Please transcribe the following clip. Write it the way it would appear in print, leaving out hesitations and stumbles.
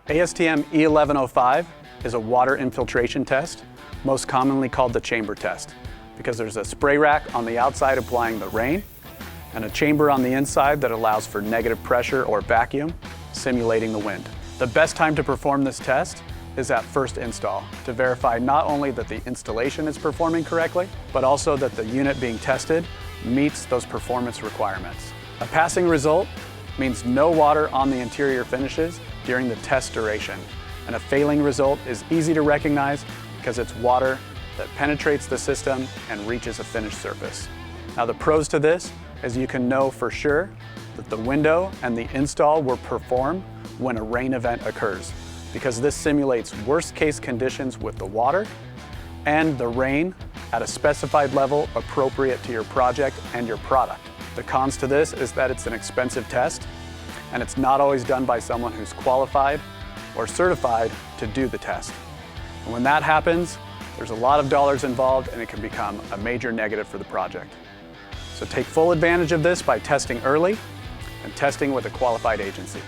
ASTM E1105 is a water infiltration test, most commonly called the chamber test, because there's a spray rack on the outside applying the rain and a chamber on the inside that allows for negative pressure or vacuum, simulating the wind. The best time to perform this test is at first install, to verify not only that the installation is performing correctly, but also that the unit being tested meets those performance requirements. A passing result means no water on the interior finishes during the test duration, and a failing result is easy to recognize because it's water that penetrates the system and reaches a finished surface. Now, the pros to this is you can know for sure that the window and the install were performed when a rain event occurs, because this simulates worst case conditions with the water and the rain at a specified level appropriate to your project and your product. The cons to this is that it's an expensive test, and it's not always done by someone who's qualified or certified to do the test. And when that happens, there's a lot of dollars involved and it can become a major negative for the project. So take full advantage of this by testing early and testing with a qualified agency.